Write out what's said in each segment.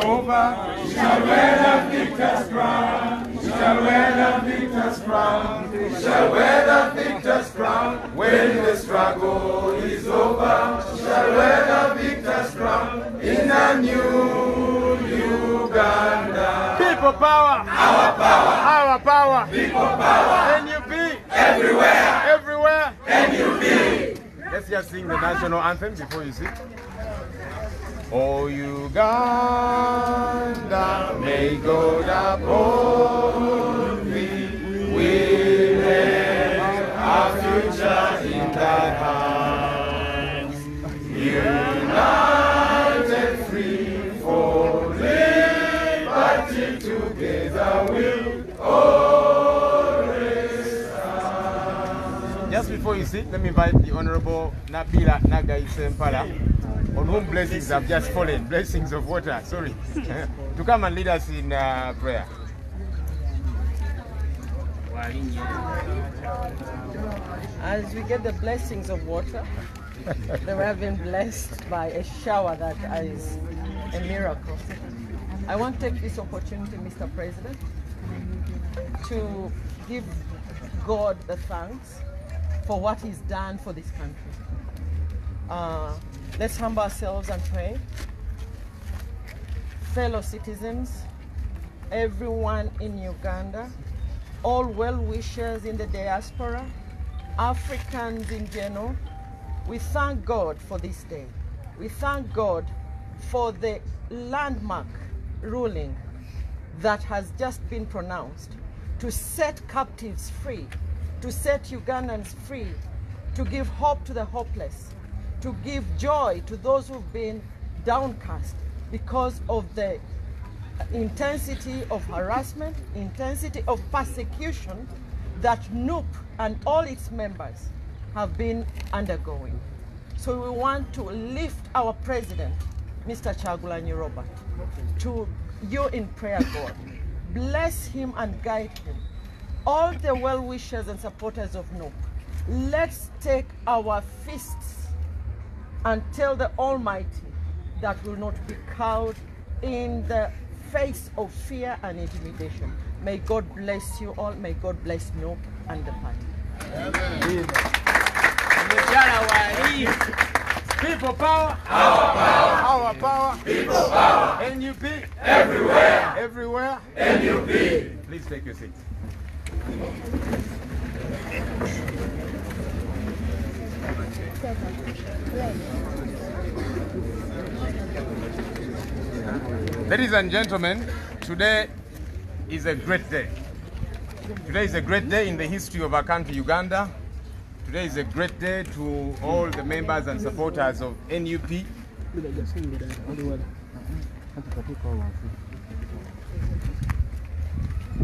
over. We shall wear the victor's crown. We shall wear the victor's crown. We shall wear the victor's crown. When the struggle is over, we shall wear the victor's crown in a new Uganda. People power. Our power. Our power. People power. NUP. Everywhere. Everywhere. NUP. Let's just sing the national anthem before you sit. Oh, Uganda, may God uphold thee. We lay our future in thy hands. United, free for liberty, together we'll always stand. Just before you sit, let me invite the Honorable Nabila Nagai Sempala, on whom blessings have just fallen, blessings of water, sorry, to come and lead us in prayer. As we get the blessings of water, they have been blessed by a shower that is a miracle. I want to take this opportunity, Mr. President, to give God the thanks for what He's done for this country. Let's humble ourselves and pray. Fellow citizens, everyone in Uganda, all well-wishers in the diaspora, Africans in general, we thank God for this day. We thank God for the landmark ruling that has just been pronounced to set captives free, to set Ugandans free, to give hope to the hopeless, to give joy to those who've been downcast because of the intensity of harassment, intensity of persecution that NUP and all its members have been undergoing. So we want to lift our president, Mr. Kyagulanyi Robert, to you in prayer, God. Bless him and guide him. All the well-wishers and supporters of NUP, let's take our fists and tell the Almighty that will not be cowed in the face of fear and intimidation. May God bless you all. May God bless NUP and the party. Amen. People power. Our power. Our power. People power. NUP. Everywhere. Everywhere. NUP. Please take your seats. Ladies and gentlemen, today is a great day. Today is a great day in the history of our country, Uganda. Today is a great day to all the members and supporters of NUP.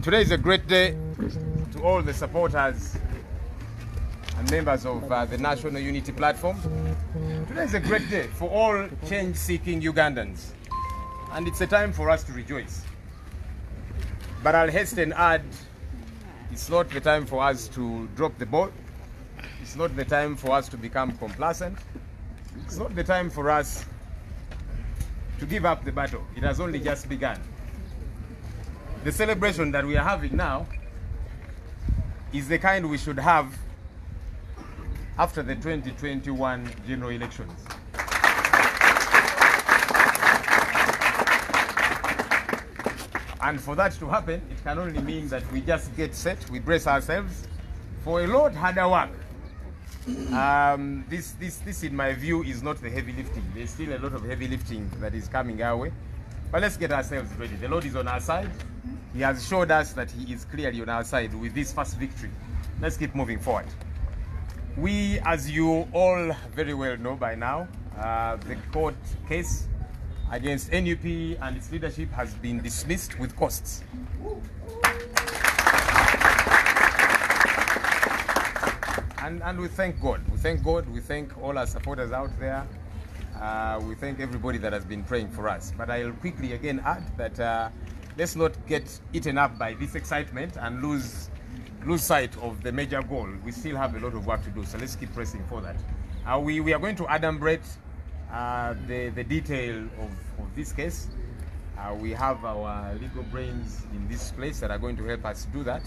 Today is a great day to all the supporters and members of the National Unity Platform. Today is a great day for all change-seeking Ugandans. And it's a time for us to rejoice. But I'll hasten add, it's not the time for us to drop the ball. It's not the time for us to become complacent. It's not the time for us to give up the battle. It has only just begun. The celebration that we are having now is the kind we should have after the 2021 general elections. And for that to happen, it can only mean that we just get set, we brace ourselves for a lot harder work. This, in my view, is not the heavy lifting. There's still a lot of heavy lifting that is coming our way. But let's get ourselves ready. The Lord is on our side. He has showed us that He is clearly on our side with this first victory. Let's keep moving forward. We, as you all very well know by now, the court case against NUP and its leadership has been dismissed with costs. And we thank God. We thank God. We thank all our supporters out there. We thank everybody that has been praying for us. But I'll quickly again add that let's not get eaten up by this excitement and lose sight of the major goal. We still have a lot of work to do, so let's keep pressing for that. We are going to adumbrate the detail of this case We have our legal brains in this place that are going to help us do that.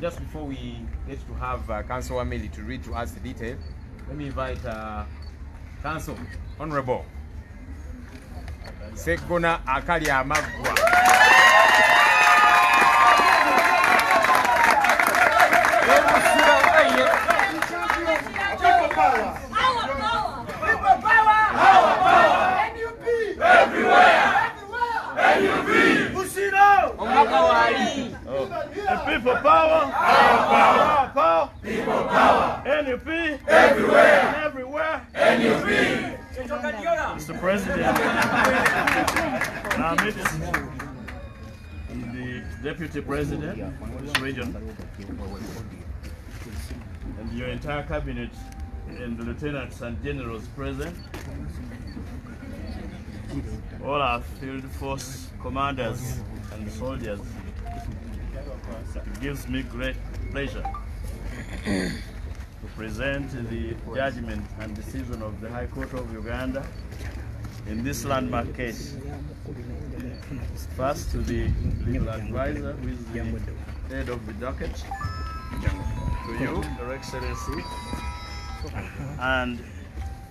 Just before we get to have Councillor Wameli to read to us the detail, let me invite Council Honourable Segona Akalia Magwa. People power, power, power, people power, NUP, everywhere, and everywhere, NUP. Mr. President, the Deputy President of this region, and your entire cabinet, and the lieutenants and generals present, all our field force commanders and soldiers. It gives me great pleasure to present the judgment and decision of the High Court of Uganda in this landmark case. First to the legal advisor, who is the head of the docket, to you, Your Excellency, and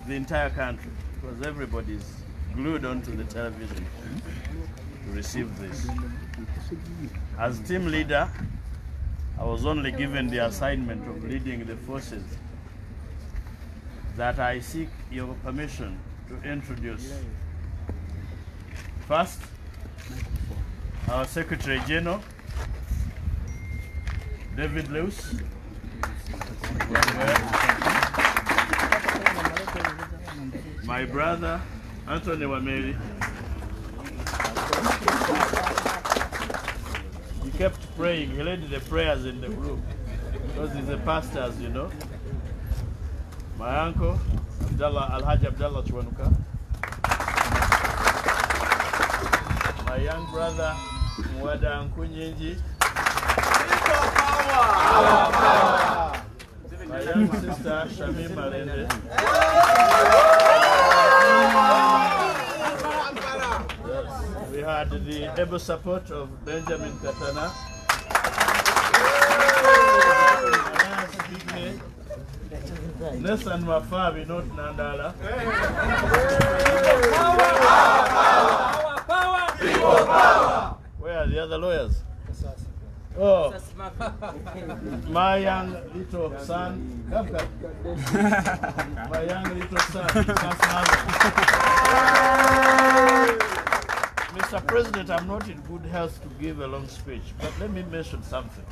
the entire country, because everybody is glued onto the television to receive this. As team leader, I was only given the assignment of leading the forces that I seek your permission to introduce. First, our Secretary General, David Lewis. My brother, Anthony Wameli. He kept praying. He led the prayers in the group because he's a pastor, as you know. My uncle, Alhaji Abdallah Chwanuka. My young brother, Mwada Nkunyinji. Our power! My young sister, Shami Malende. We had the able support of Benjamin Katana. Nelson Mafabi, not Nandala. Power! People power! Where are the other lawyers? Oh, my young little son. My young little son, Mr. President, I'm not in good health to give a long speech, but let me mention something.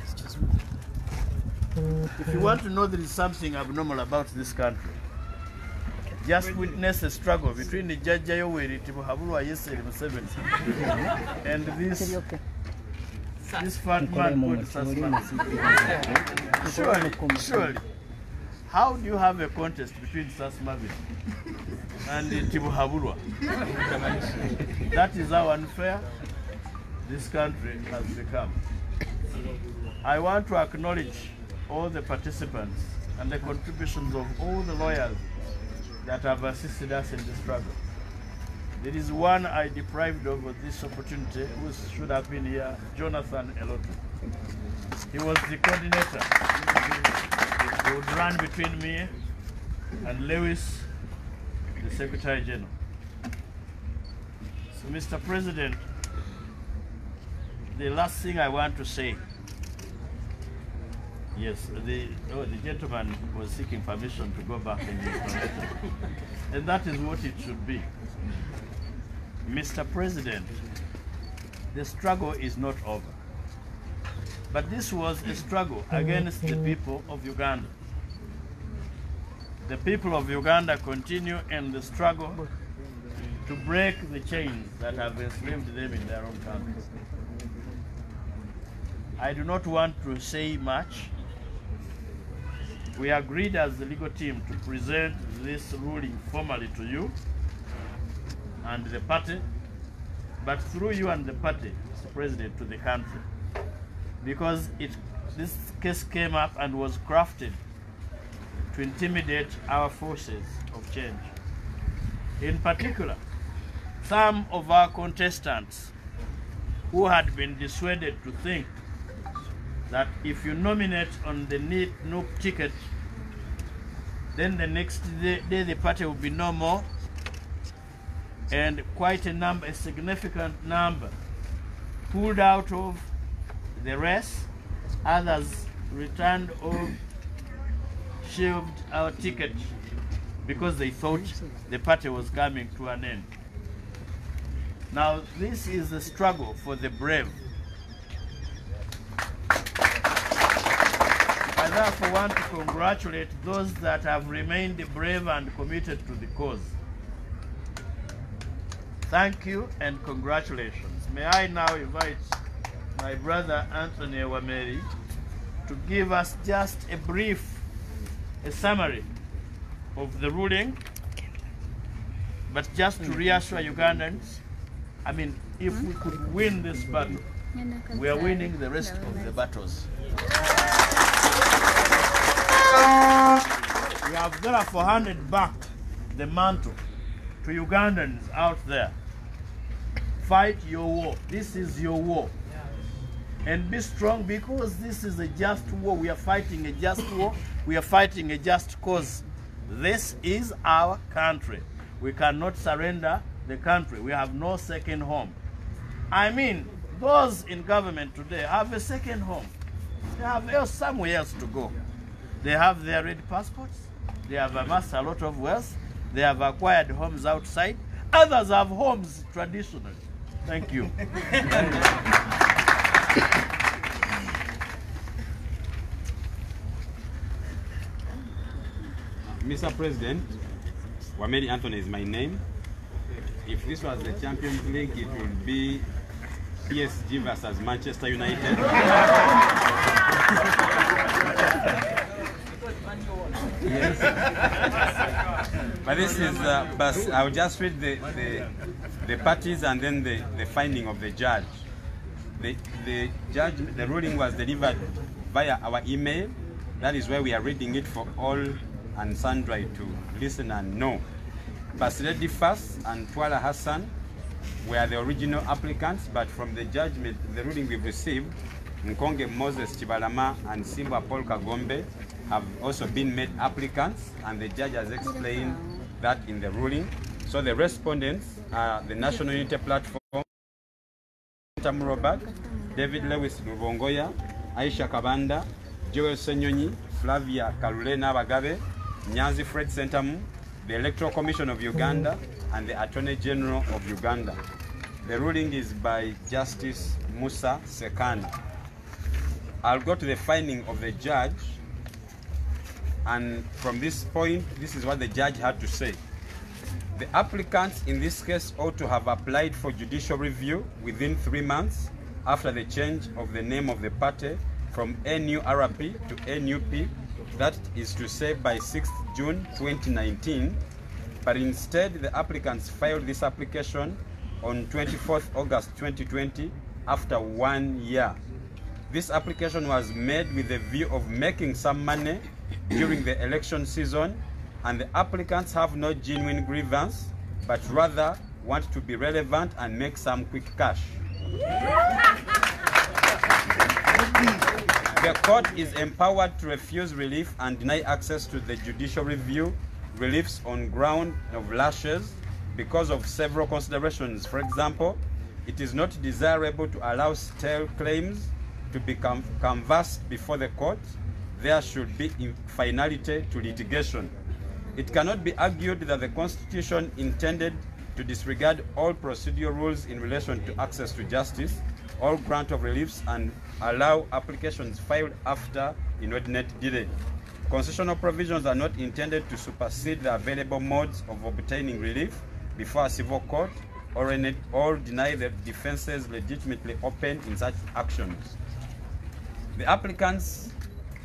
If you want to know there is something abnormal about this country, just witness a struggle between the Judge Yoweri Tibuhaburwa yesterday and this fat man called Sasma. Surely, how do you have a contest between Sasmavi and Tibuhaburwa? That is how unfair this country has become. I want to acknowledge all the participants and the contributions of all the lawyers that have assisted us in this struggle. There is one I deprived of this opportunity, who should have been here, Jonathan Elotu. He was the coordinator. He would run between me and Lewis, the Secretary General. So, Mr. President, the last thing I want to say, yes, the gentleman was seeking permission to go back and and that is what it should be. Mr. President, the struggle is not over. But this was a struggle against the people of Uganda. The people of Uganda continue in the struggle to break the chains that have enslaved them in their own country. I do not want to say much. We agreed as the legal team to present this ruling formally to you and the party, but through you and the party, Mr. President, to the country. Because this case came up and was crafted to intimidate our forces of change. In particular, some of our contestants who had been dissuaded to think that if you nominate on the NUP ticket, then the next day the party will be no more, and quite a significant number pulled out of the race. Others returned or shelved our ticket because they thought the party was coming to an end. Now, this is a struggle for the brave. I therefore want to congratulate those that have remained brave and committed to the cause. Thank you and congratulations. May I now invite my brother Anthony Wameri to give us just a summary of the ruling, but just to reassure Ugandans, I mean, if we could win this battle, we are winning the rest of the battles. We have therefore handed back the mantle to Ugandans out there. Fight your war. This is your war. And be strong, because this is a just war. We are fighting a just war. We are fighting a just cause. This is our country. We cannot surrender the country. We have no second home. I mean, those in government today have a second home. They have somewhere else to go. They have their red passports. They have amassed a lot of wealth. They have acquired homes outside. Others have homes traditionally. Thank you. Mr. President, Wameri Anthony is my name. If this was the Champions League, it would be PSG versus Manchester United. Yes. But this is, but I'll just read the parties and then the finding of the judge. The ruling was delivered via our email. That is why we are reading it for all and sundry to listen and know. Basiledi First and Twala Hassan were the original applicants, but from the judgment, the ruling we've received, Nkonge Moses Kibalama and Simba Paul Kagombe have also been made applicants, and the judge has explained that in the ruling. So the respondents are the National Unity Platform, Tam Robert, David Lewis Lubongoya, Aisha Kabanda, Joel Senyonyi, Flavia Kalulena Bagabe, Nyanzi Fred Sentamu, the Electoral Commission of Uganda, and the Attorney General of Uganda. The ruling is by Justice Musa Sekana. I'll go to the finding of the judge, and from this point, this is what the judge had to say. The applicants in this case ought to have applied for judicial review within 3 months after the change of the name of the party from NURP to NUP, that is to say by 6th June 2019, but instead the applicants filed this application on 24th August 2020 after 1 year. This application was made with the view of making some money during the election season, and the applicants have no genuine grievance, but rather want to be relevant and make some quick cash. The court is empowered to refuse relief and deny access to the judicial review reliefs on ground of lashes because of several considerations. For example, it is not desirable to allow stale claims to be canvassed before the court. There should be finality to litigation. It cannot be argued that the Constitution intended to disregard all procedural rules in relation to access to justice, all grant of reliefs, and allow applications filed after inordinate delay. Constitutional provisions are not intended to supersede the available modes of obtaining relief before a civil court or deny the defenses legitimately open in such actions. The applicants,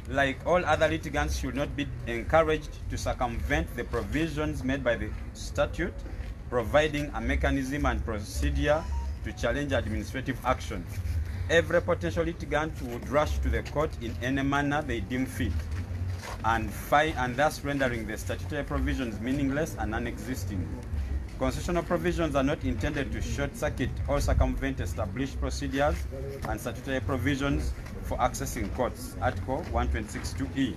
like all other litigants, should not be encouraged to circumvent the provisions made by the statute, providing a mechanism and procedure to challenge administrative action. Every potential litigant would rush to the court in any manner they deem fit, and thus rendering the statutory provisions meaningless and non-existing. constitutional provisions are not intended to short-circuit or circumvent established procedures and statutory provisions for accessing courts. Article 126(2)(e).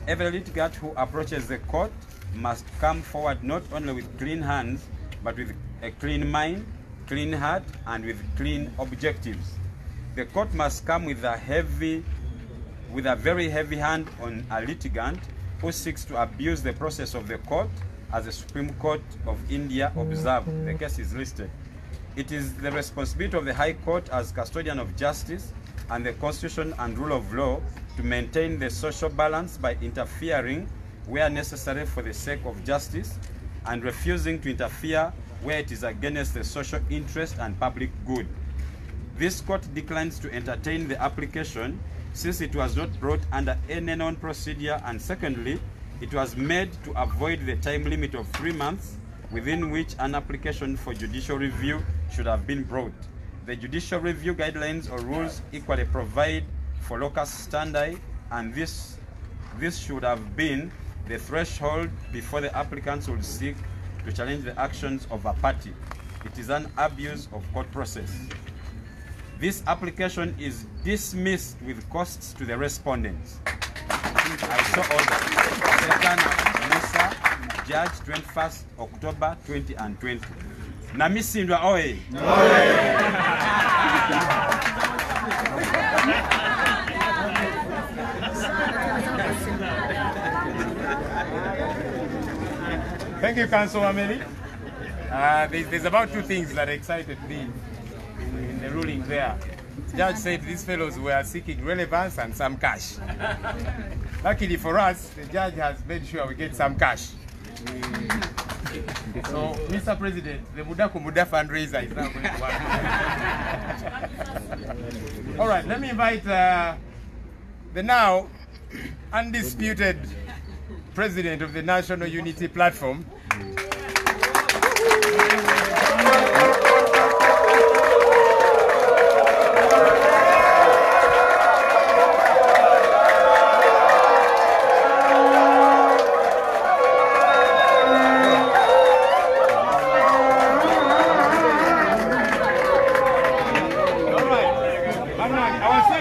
Every litigant who approaches the court must come forward not only with clean hands, but with a clean mind, clean heart, and with clean objectives. The court must come with a very heavy hand on a litigant who seeks to abuse the process of the court, as the Supreme Court of India observed. The case is listed. It is the responsibility of the High Court as custodian of justice and the Constitution and rule of law to maintain the social balance by interfering where necessary for the sake of justice and refusing to interfere where it is against the social interest and public good. This court declines to entertain the application since it was not brought under any known procedure, and secondly, it was made to avoid the time limit of 3 months within which an application for judicial review should have been brought. The judicial review guidelines or rules equally provide for locus standi, and this should have been the threshold before the applicants would seek to challenge the actions of a party. It is an abuse of court process. This application is dismissed with costs to the respondents. I saw order. Musa, Judge, 21st October 2020. Namisindwa oye. Thank you, Councillor Ameli. There's about 2 things that excited me in the ruling there. The judge said these fellows were seeking relevance and some cash. Luckily for us, the judge has made sure we get some cash. So, Mr. President, the Muda Kumuda fundraiser is now going to work. All right, let me invite the now undisputed President of the National Unity Platform,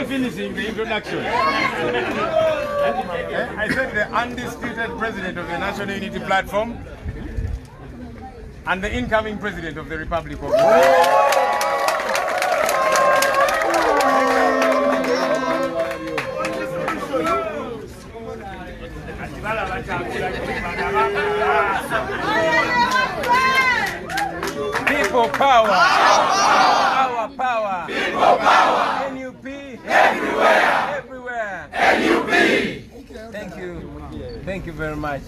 finishing the introduction. I said the undisputed President of the National Unity Platform and the incoming President of the Republic of People power. Our power. People power. NUP. Everywhere. Everywhere. NUP. Thank you. Thank you very much.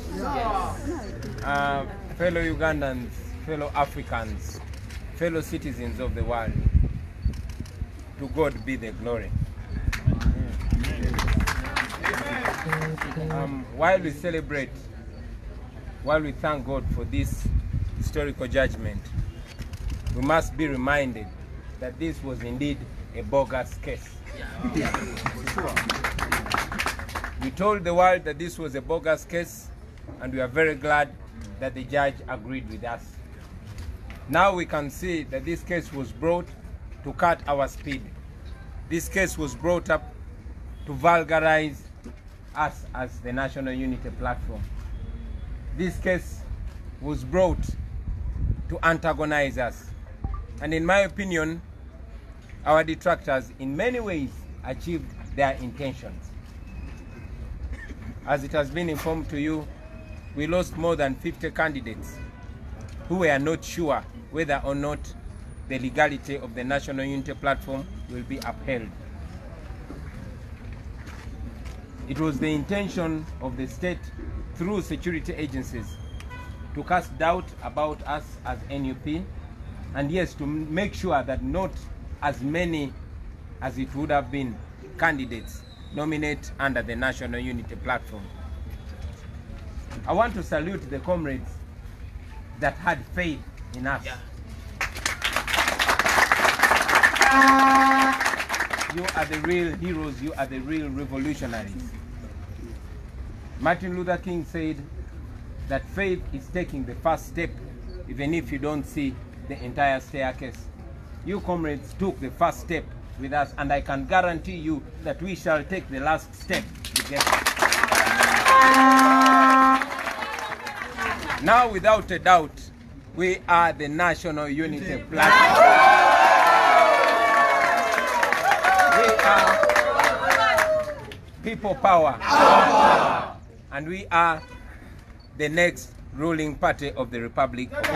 Fellow Ugandans, fellow Africans, fellow citizens of the world, to God be the glory. While we celebrate, while we thank God for this historical judgment, we must be reminded that this was indeed a bogus case. We told the world that this was a bogus case, and we are very glad that the judge agreed with us. Now we can see that this case was brought to cut our speed. This case was brought up to vulgarize us as the National Unity Platform. This case was brought to antagonize us. And in my opinion, our detractors in many ways achieved their intentions. As it has been informed to you, we lost more than 50 candidates who were not sure whether or not the legality of the National Unity Platform will be upheld. It was the intention of the state through security agencies to cast doubt about us as NUP, and yes, to make sure that not as many as it would have been candidates nominate under the National Unity Platform. I want to salute the comrades that had faith in us. Yeah. You are the real heroes, you are the real revolutionaries. Martin Luther King said that faith is taking the first step even if you don't see the entire staircase. You comrades took the first step with us, and I can guarantee you that we shall take the last step together. Now, without a doubt, we are the National Unity Platform. We are people power. And we are the next ruling party of the Republic of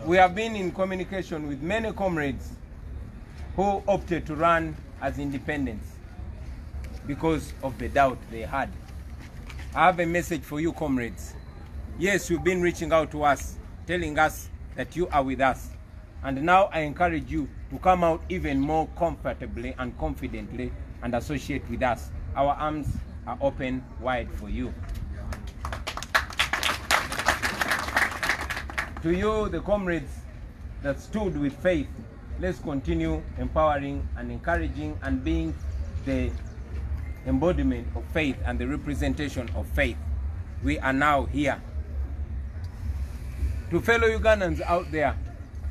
We have been in communication with many comrades who opted to run as independents because of the doubt they had. I have a message for you, comrades. Yes, you've been reaching out to us, telling us that you are with us. And now I encourage you to come out even more comfortably and confidently and associate with us. Our arms are open wide for you. To you, the comrades that stood with faith, let's continue empowering and encouraging and being the embodiment of faith and the representation of faith. We are now here. To fellow Ugandans out there,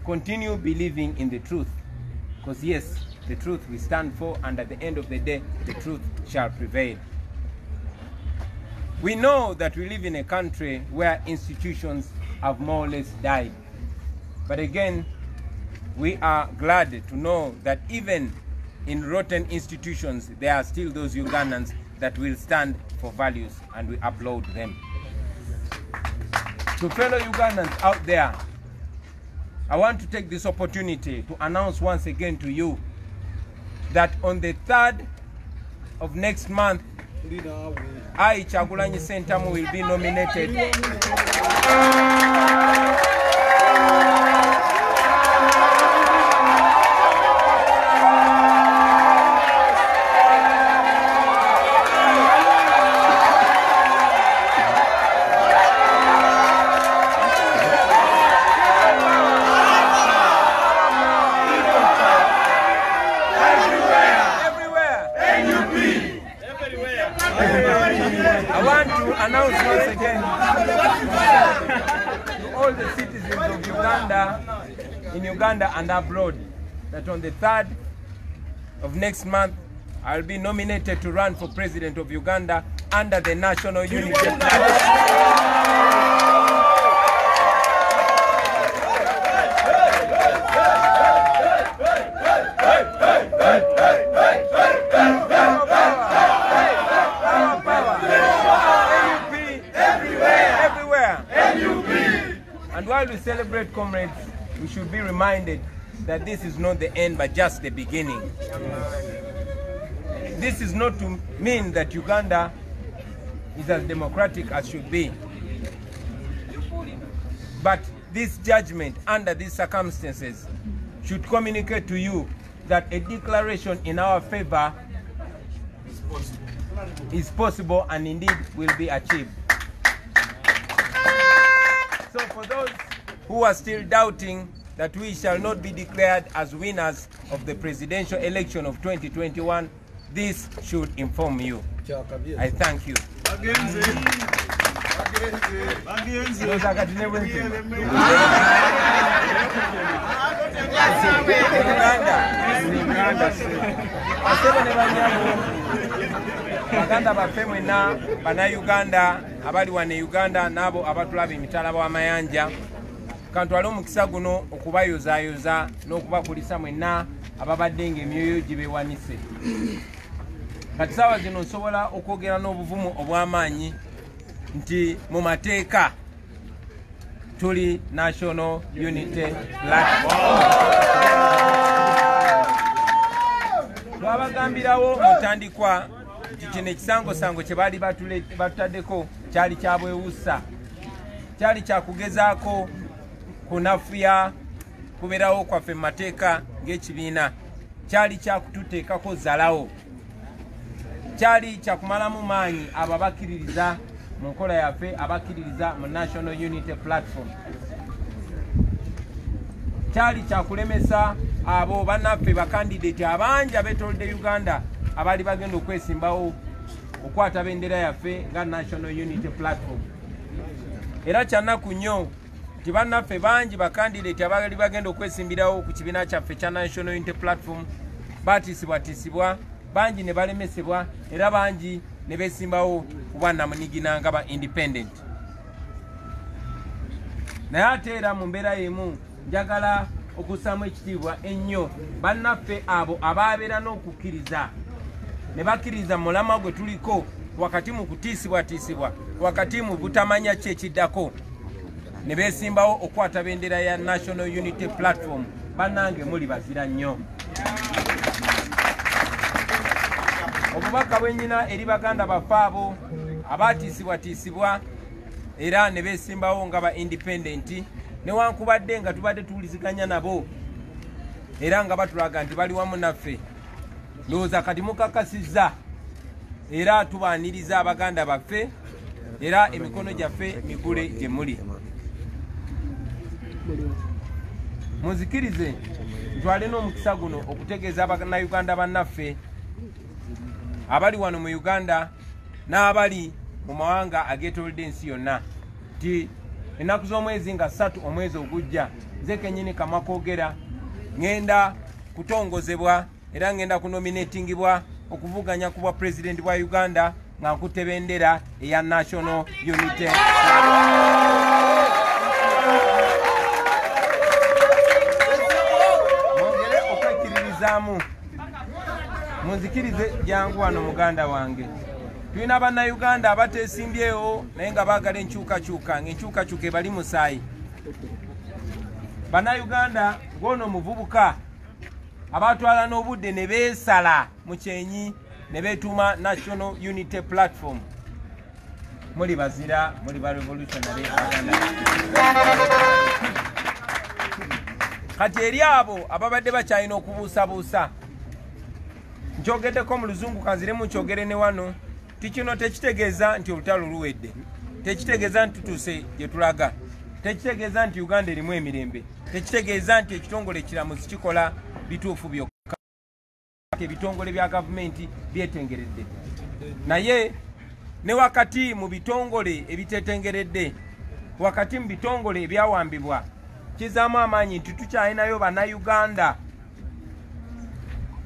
continue believing in the truth, because yes, the truth we stand for, and at the end of the day, the truth shall prevail. We know that we live in a country where institutions have more or less died. But again, we are glad to know that even in rotten institutions, there are still those Ugandans that will stand for values, and we applaud them. To fellow Ugandans out there, I want to take this opportunity to announce once again to you that on the 3rd of next month, I, Kyagulanyi Ssentamu, will be nominated I want to announce once again to all the citizens of Uganda, in Uganda and abroad, that on the 3rd of next month, I'll be nominated to run for President of Uganda under the National Unity Platform. And while we celebrate, comrades, we should be reminded that this is not the end, but just the beginning. This is not to mean that Uganda is as democratic as should be. But this judgment under these circumstances should communicate to you that a declaration in our favor is possible and indeed will be achieved. So for those who are still doubting that we shall not be declared as winners of the presidential election of 2021, this should inform you. I thank you. Baganda baffe mwena bannayuganda abali wano e Uganda n'abo abatulaba emitala w'amayanja, kantwale omukisa guno okubayozaayoza n'okubakulisa mwenna ababadde ng'emyoyo gibeewanise. Kati ssaawa zino nsobola okwogera n'obuvumu obw'amaanyi nti mu mateeka tuli National Unity Platform. Twabagambirawo mu ntandikwa nti kino ekisangosango kye baali batutaddeko kyali kya bwewussa, kyali kyakugezaako kunafuya kubeerawo kwaffe mu mateeka ng'ekibiina, kyali kyakututeekako zalawo, kyali kyakumalamu maanyi abo abakkiririza mu nkola yaffe, abakkiririza mu National Unity Platform. Kyali kyakulemesa abo bannaffe bakandidate abangi abeetoolodde Uganda abaali bagenda okwesimbawo okwata bendera yaffe nga National Unity Platform. Era kyanaku nnyo nti bannaffe bangi bakandidate abaali bagenda okwesimbirawo ku kibiina kyaffe kya National Unity Platform batiisibwa bangi ne balemesebwa era bangi ne beesimbawo ku bwannamunigina nga ba independent. Naye ate era mu mbeera y'emu njagala okussaamu ekitiibwa ennyo bannaffe abo abaabeera n'okukkiriza ne bakkiriza mu mulamwa gwe tuliko wakati mu kutiisibwatiisibwa wakati mu butamanya ki ekiddako ne beesimbawo okukwata bendera ya National Unity Platform. Bannange muli bazira nnyo. Obubaka bwennyina eri baganda baffe abo abaatiisibwatiisibwa era ne beesimbawo nga ba independent newankubadde nga tubadde tuwuliziganya nabo era nga batulaga nti bali wamu naffe. Ndowooza kati mukakasizza era tubaaniriza abaganda baffe era emikono gyaffe migule gye muli. Munzikirize ntwale n'omukisa guno okutegeeza abannayuganda bannaffe abali wano mu Uganda n'abali mu mawanga ageetoolodde ensi yonna nti ennaku z'omwezi nga 3 omwezi ogujja nze kennyini kamwa koogera ŋŋenda kutongozebwa era ŋŋenda kunominatingibwa okuvuganya ku bwa pulezidenti bwa Uganda nga nkutte bendera eya National Unity. Mwongere okwekkiririzaamu munzikirize jangu wano muganda wange. Tulina bannayuganda abateesimbyewo naye nga baagala enkyukakyuka ng'enkyukakyuka ebali musaayi. Bannayuganda ng'ono omuvubuka abatwala n'obudde ne beesala mu kyenyi ne beetuuma National Unity Platform. Muli bazira, muli ba revolutionary aganda. Kati eri abo ababadde bakyalina okubuusabuusa nkyogeddeko mu luzungu kanziremu nkyogere ne wano ti kino tekitegeeza nti olutalo luwedde, tekitegeeza nti tutuuse gye tulaga, tekitegeeza nti Uganda erimu emirembe, tekitegeeza nti ekitongole ekiramuzi kikola bituufu byokka, ebitongole bya gavumenti byetengeredde. Naye ne wakati mu bitongole ebitetengeredde, wakati mu bitongole ebyawambibwa, kizaamu amaanyi nti tukyalinayo bannayuganda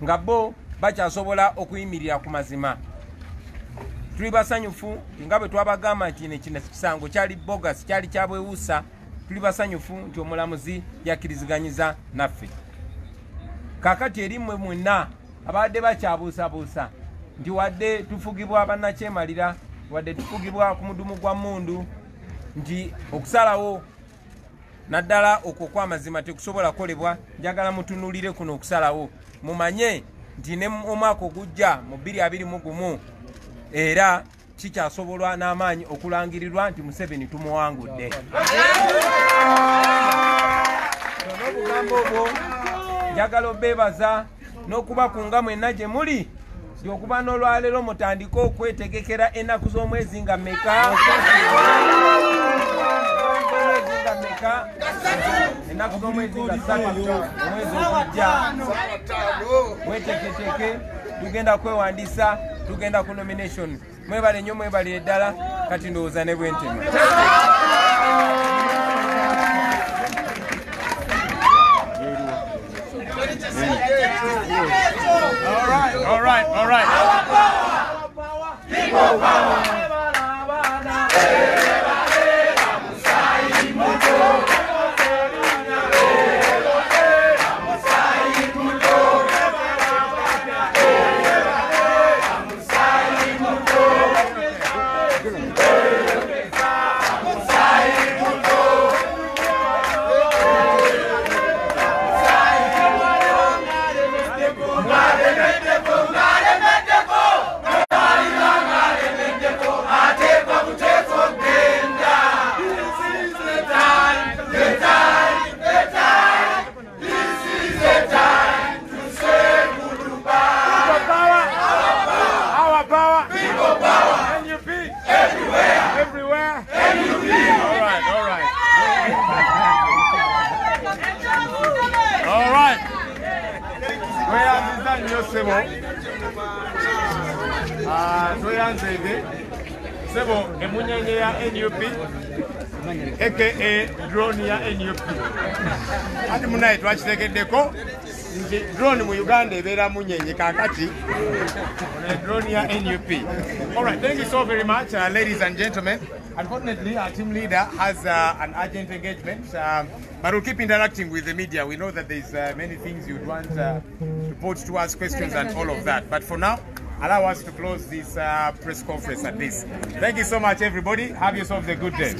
nga bo bakyasobola okuyimirira ku mazima. Tuli basanyufu nga bwe twabagamba nti kino kisango kyali bogus, kyali kyabwewuusa. Tuli basanyufu nti omulamuzi yakkiriziganyiza naffe. Kaakati eri mmwe mwenna abadde bakyabuusabuusa nti wadde tufugibwa bannakyemalira, wadde tufugibwa ku mudumu gwa mmundu, nti okusalawo naddala okwo kw'amazima tekusobola kukolebwa, njagala mutunuulire kuno okusalawo mumanye nti ne omwaka ogujja mu 2021 era kikyasobolwa n'amaanyi okulangirirwa nti Museveni tumuwangudde. N'obugambo obwo njagala obeebaza n'okuba kunga mwenna gye muli nti okuba n'olwaleero mutandika okwetegekera ennaku z'omwezi nga mmeka, ennaku z'omwezi nga 3 omwezi ogujja mweteketeke, tugenda kwewandiisa, tugenda ku nomination. Mwebale nnyo, mwebale eddala, kati ndowooza ne bwentema. All right. People power. Toyanzebe, Sebo, Emunyange ya NUP, aka drone ya NUP. Ati munai twachitegeddeko nti drone mu Uganda ebeera munyenye kakati drone ya NUP. All right, thank you so very much, ladies and gentlemen. Unfortunately, our team leader has an urgent engagement, but we'll keep interacting with the media. We know that there's many things you'd want to put to us, questions and all of that. But for now, allow us to close this press conference at this. Thank you so much, everybody. Have yourselves a good day.